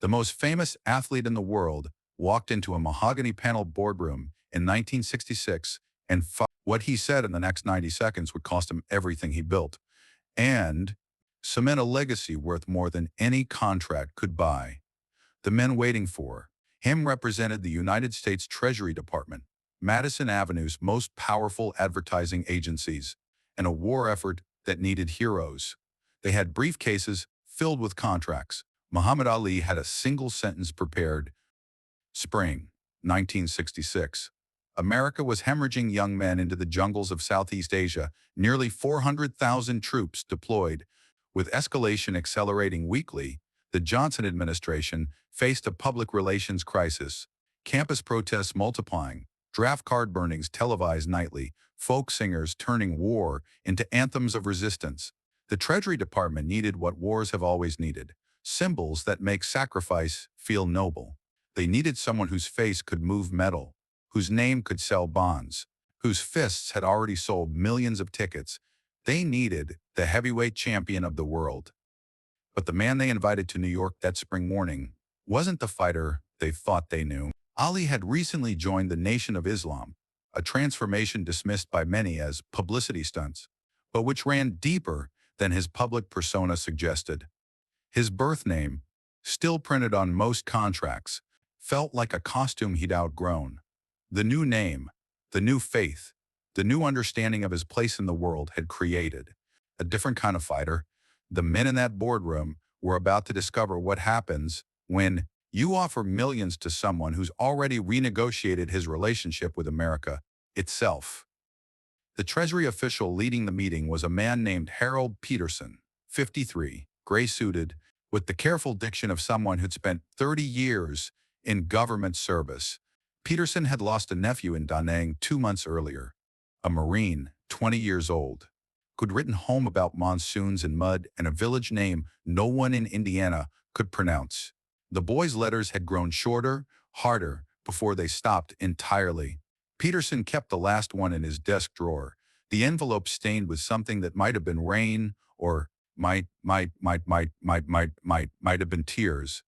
The most famous athlete in the world walked into a mahogany panel boardroom in 1966 and what he said in the next 90 seconds would cost him everything he built and cement a legacy worth more than any contract could buy. The men waiting for him represented the United States Treasury Department, Madison Avenue's most powerful advertising agencies, and a war effort that needed heroes. They had briefcases filled with contracts. Muhammad Ali had a single sentence prepared. Spring, 1966. America was hemorrhaging young men into the jungles of Southeast Asia, nearly 400,000 troops deployed. With escalation accelerating weekly, the Johnson administration faced a public relations crisis, campus protests multiplying, draft card burnings televised nightly, folk singers turning war into anthems of resistance. The Treasury Department needed what wars have always needed: symbols that make sacrifice feel noble. They needed someone whose face could move metal, whose name could sell bonds, whose fists had already sold millions of tickets. They needed the heavyweight champion of the world. But the man they invited to New York that spring morning wasn't the fighter they thought they knew. Ali had recently joined the Nation of Islam, a transformation dismissed by many as publicity stunts, but which ran deeper than his public persona suggested. His birth name, still printed on most contracts, felt like a costume he'd outgrown. The new name, the new faith, the new understanding of his place in the world had created a different kind of fighter. The men in that boardroom were about to discover what happens when you offer millions to someone who's already renegotiated his relationship with America itself. The Treasury official leading the meeting was a man named Harold Peterson, 53, gray-suited, with the careful diction of someone who'd spent 30 years in government service. Peterson had lost a nephew in Da Nang 2 months earlier, a Marine, 20 years old, who'd written home about monsoons and mud and a village name no one in Indiana could pronounce. The boy's letters had grown shorter, harder, before they stopped entirely. Peterson kept the last one in his desk drawer, the envelope stained with something that might have been rain or might have been tears.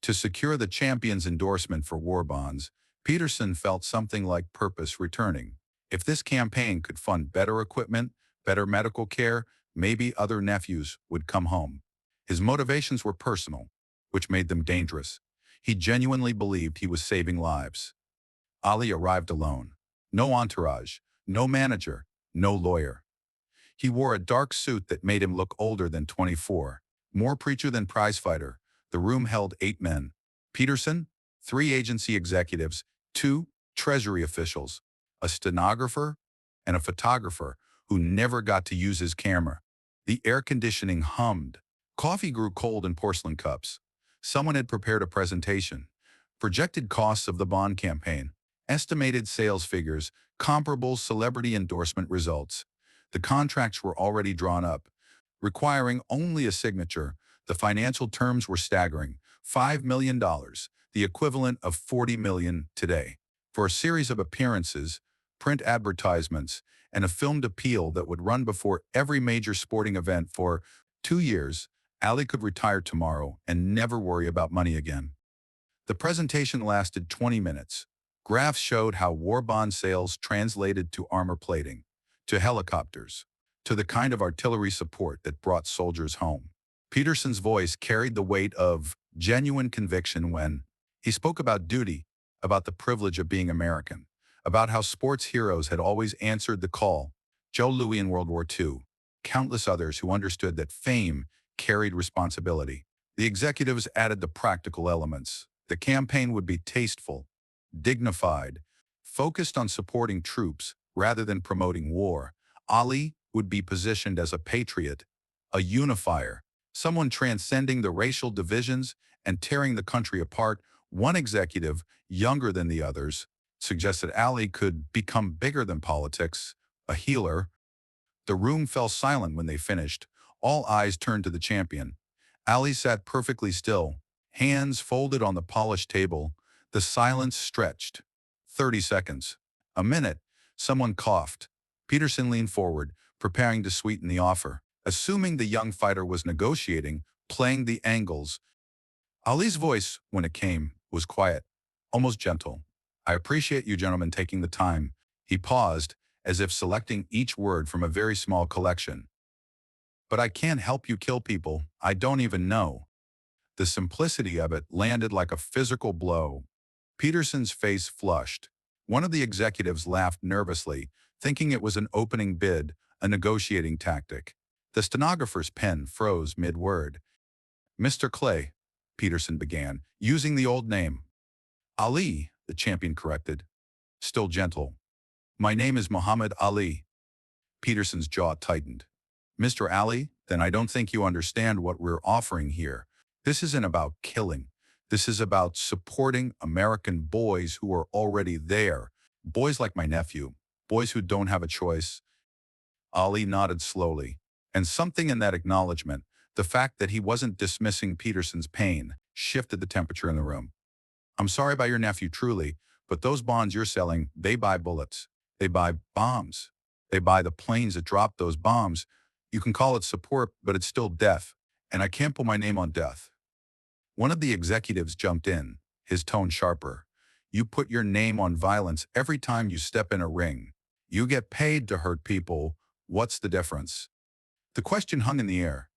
To secure the champion's endorsement for war bonds, Peterson felt something like purpose returning. If this campaign could fund better equipment, better medical care, maybe other nephews would come home. His motivations were personal, which made them dangerous. He genuinely believed he was saving lives. Ali arrived alone. No entourage, no manager, no lawyer. He wore a dark suit that made him look older than 24, more preacher than prizefighter. The room held 8 men. Peterson, 3 agency executives, 2 Treasury officials, a stenographer, and a photographer who never got to use his camera. The air conditioning hummed. Coffee grew cold in porcelain cups. Someone had prepared a presentation. Projected costs of the bond campaign, estimated sales figures, comparable celebrity endorsement results. The contracts were already drawn up, requiring only a signature. The financial terms were staggering: $5 million, the equivalent of $40 million today, for a series of appearances, print advertisements, and a filmed appeal that would run before every major sporting event for 2 years. Ali could retire tomorrow and never worry about money again. The presentation lasted 20 minutes. Graphs showed how war bond sales translated to armor plating, to helicopters, to the kind of artillery support that brought soldiers home. Peterson's voice carried the weight of genuine conviction when he spoke about duty, about the privilege of being American, about how sports heroes had always answered the call, Joe Louis in World War II, countless others who understood that fame carried responsibility. The executives added the practical elements. The campaign would be tasteful, dignified, focused on supporting troops rather than promoting war. Ali would be positioned as a patriot, a unifier, someone transcending the racial divisions and tearing the country apart. One executive, younger than the others, suggested Ali could become bigger than politics, a healer. The room fell silent when they finished. All eyes turned to the champion. Ali sat perfectly still, hands folded on the polished table. The silence stretched. 30 seconds. A minute. Someone coughed. Peterson leaned forward, preparing to sweeten the offer. Assuming the young fighter was negotiating, playing the angles, Ali's voice, when it came, was quiet, almost gentle. I appreciate you gentlemen taking the time. He paused, as if selecting each word from a very small collection. But I can't help you kill people I don't even know. The simplicity of it landed like a physical blow. Peterson's face flushed. One of the executives laughed nervously, thinking it was an opening bid, a negotiating tactic. The stenographer's pen froze mid-word. Mr. Clay, Peterson began, using the old name. Ali, the champion corrected, still gentle. My name is Muhammad Ali. Peterson's jaw tightened. Mr. Ali, then I don't think you understand what we're offering here. This isn't about killing. This is about supporting American boys who are already there. Boys like my nephew. Boys who don't have a choice. Ali nodded slowly. And something in that acknowledgement, the fact that he wasn't dismissing Peterson's pain, shifted the temperature in the room. I'm sorry about your nephew, truly, but those bonds you're selling, they buy bullets. They buy bombs. They buy the planes that drop those bombs. You can call it support, but it's still death. And I can't put my name on death. One of the executives jumped in, his tone sharper. You put your name on violence every time you step in a ring. You get paid to hurt people. What's the difference? The question hung in the air.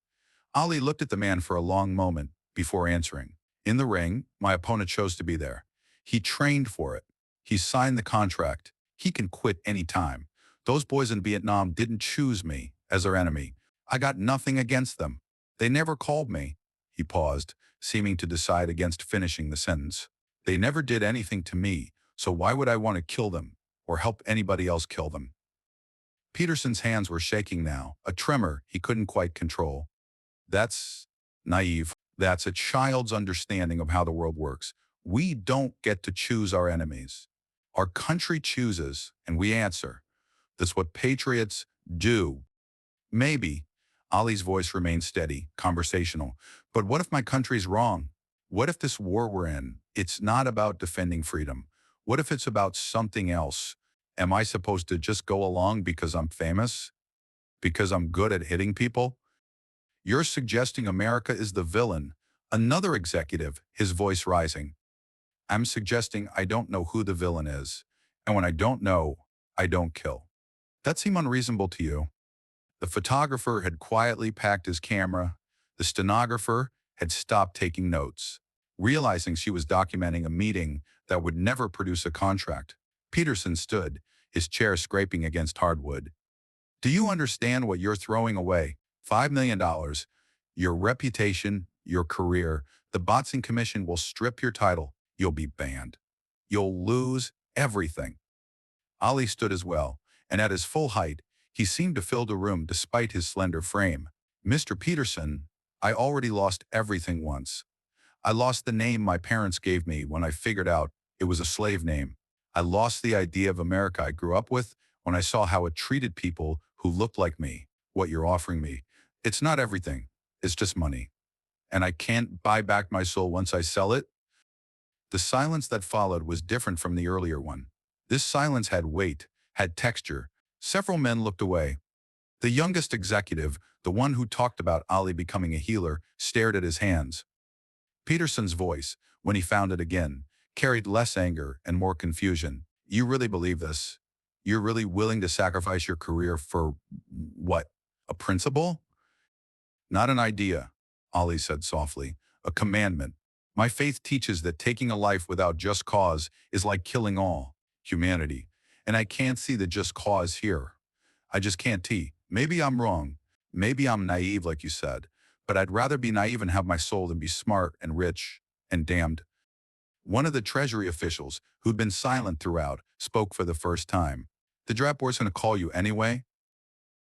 Ali looked at the man for a long moment before answering. In the ring, my opponent chose to be there. He trained for it. He signed the contract. He can quit any time. Those boys in Vietnam didn't choose me as their enemy. I got nothing against them. They never called me. He paused, seeming to decide against finishing the sentence. They never did anything to me, so why would I want to kill them or help anybody else kill them? Peterson's hands were shaking now, a tremor he couldn't quite control. That's naive. That's a child's understanding of how the world works. We don't get to choose our enemies. Our country chooses, and we answer. That's what patriots do. Maybe. Ali's voice remained steady, conversational. But what if my country's wrong? What if this war we're in, it's not about defending freedom? What if it's about something else? Am I supposed to just go along because I'm famous? Because I'm good at hitting people? You're suggesting America is the villain. Another executive, his voice rising. I'm suggesting I don't know who the villain is. And when I don't know, I don't kill. That seem unreasonable to you? The photographer had quietly packed his camera. The stenographer had stopped taking notes, realizing she was documenting a meeting that would never produce a contract. Peterson stood, his chair scraping against hardwood. Do you understand what you're throwing away? $5 million, your reputation, your career. The boxing commission will strip your title. You'll be banned. You'll lose everything. Ali stood as well, and at his full height, he seemed to fill the room despite his slender frame. Mr. Peterson, I already lost everything once. I lost the name my parents gave me when I figured out it was a slave name. I lost the idea of America I grew up with when I saw how it treated people who looked like me. What you're offering me, it's not everything. It's just money. And I can't buy back my soul once I sell it. The silence that followed was different from the earlier one. This silence had weight, had texture. Several men looked away. The youngest executive, the one who talked about Ali becoming a healer, stared at his hands. Peterson's voice, when he found it again, carried less anger and more confusion. You really believe this? You're really willing to sacrifice your career for what? A principle? Not an idea, Ali said softly. A commandment. My faith teaches that taking a life without just cause is like killing all humanity. And I can't see the just cause here. I just can't see. Maybe I'm wrong. Maybe I'm naive, like you said. But I'd rather be naive and have my soul than be smart and rich and damned. One of the Treasury officials, who'd been silent throughout, spoke for the first time. The draft board's going to call you anyway.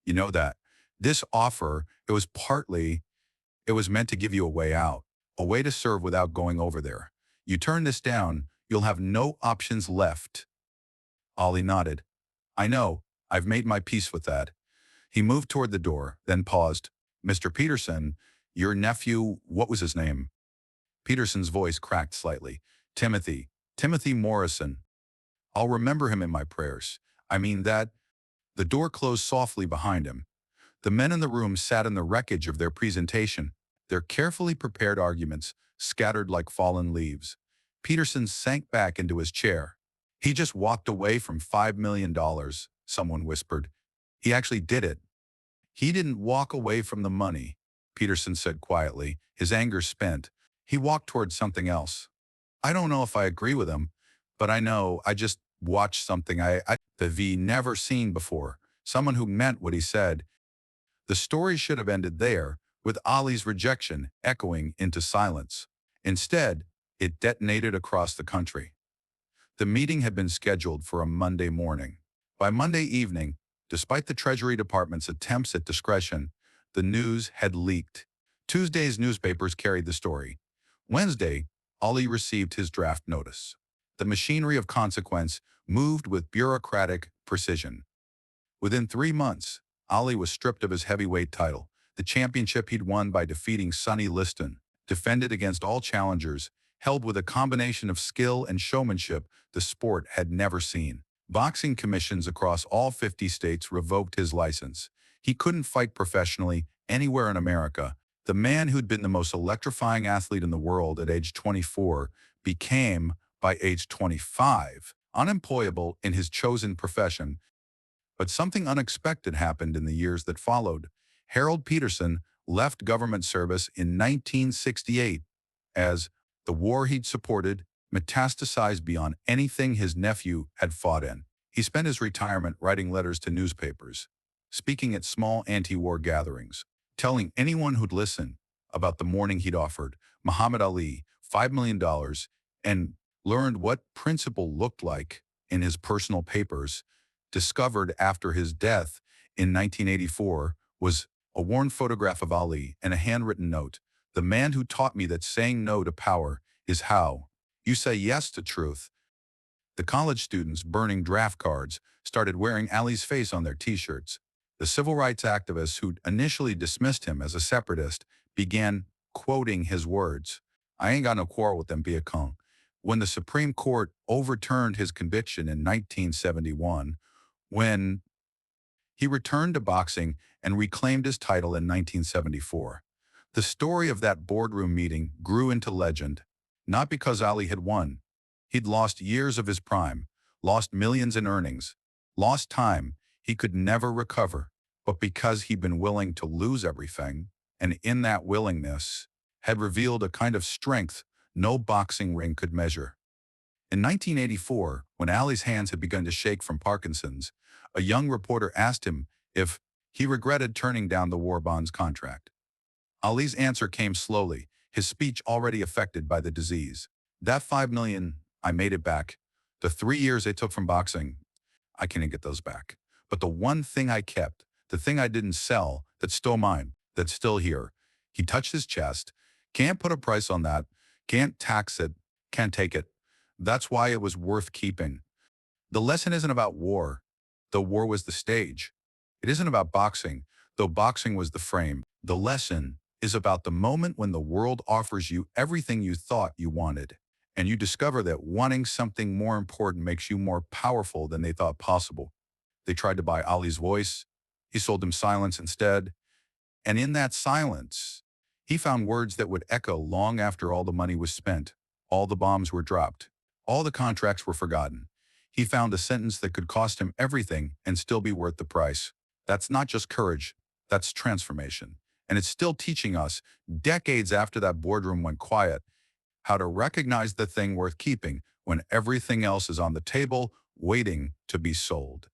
You know that. This offer, it was meant to give you a way out, a way to serve without going over there. You turn this down, you'll have no options left. Ollie nodded. I know. I've made my peace with that. He moved toward the door, then paused. Mr. Peterson, your nephew, what was his name? Peterson's voice cracked slightly. Timothy. Timothy Morrison. I'll remember him in my prayers. I mean that. The door closed softly behind him. The men in the room sat in the wreckage of their presentation, their carefully prepared arguments, scattered like fallen leaves. Peterson sank back into his chair. He just walked away from $5 million, someone whispered. He actually did it. He didn't walk away from the money, Peterson said quietly, his anger spent. He walked towards something else. I don't know if I agree with him, but I know I just watched something the V never seen before. Someone who meant what he said. The story should have ended there, with Ali's rejection echoing into silence. Instead, it detonated across the country. The meeting had been scheduled for a Monday morning. By Monday evening, despite the Treasury Department's attempts at discretion, the news had leaked. Tuesday's newspapers carried the story. Wednesday, Ali received his draft notice. The machinery of consequence moved with bureaucratic precision. Within 3 months, Ali was stripped of his heavyweight title, the championship he'd won by defeating Sonny Liston, defended against all challengers, held with a combination of skill and showmanship the sport had never seen. Boxing commissions across all 50 states revoked his license. He couldn't fight professionally anywhere in America. The man who'd been the most electrifying athlete in the world at age 24 became, by age 25, unemployable in his chosen profession. But something unexpected happened in the years that followed. Harold Peterson left government service in 1968 as the war he'd supported metastasized beyond anything his nephew had fought in. He spent his retirement writing letters to newspapers, speaking at small anti-war gatherings, telling anyone who'd listen about the morning he'd offered Muhammad Ali $5 million and learned what principle looked like in his personal papers. Discovered after his death in 1984 was a worn photograph of Ali and a handwritten note. The man who taught me that saying no to power is how you say yes to truth. The college students burning draft cards started wearing Ali's face on their t-shirts. The civil rights activists who initially dismissed him as a separatist began quoting his words. I ain't got no quarrel with them, be a con. When the Supreme Court overturned his conviction in 1971, when he returned to boxing and reclaimed his title in 1974. The story of that boardroom meeting grew into legend, not because Ali had won. He'd lost years of his prime, lost millions in earnings, lost time he could never recover, but because he'd been willing to lose everything, and in that willingness had revealed a kind of strength no boxing ring could measure. In 1984, when Ali's hands had begun to shake from Parkinson's, a young reporter asked him if he regretted turning down the war bonds contract. Ali's answer came slowly, his speech already affected by the disease. That $5 million, I made it back. The 3 years it took from boxing, I can't get those back. But the one thing I kept, the thing I didn't sell, that's still mine, that's still here. He touched his chest. Can't put a price on that. Can't tax it. Can't take it. That's why it was worth keeping. The lesson isn't about war, though war was the stage. It isn't about boxing, though boxing was the frame. The lesson is about the moment when the world offers you everything you thought you wanted, and you discover that wanting something more important makes you more powerful than they thought possible. They tried to buy Ali's voice. He sold them silence instead. And in that silence, he found words that would echo long after all the money was spent, all the bombs were dropped, all the contracts were forgotten. He found a sentence that could cost him everything and still be worth the price. That's not just courage, that's transformation. And it's still teaching us, decades after that boardroom went quiet, how to recognize the thing worth keeping when everything else is on the table waiting to be sold.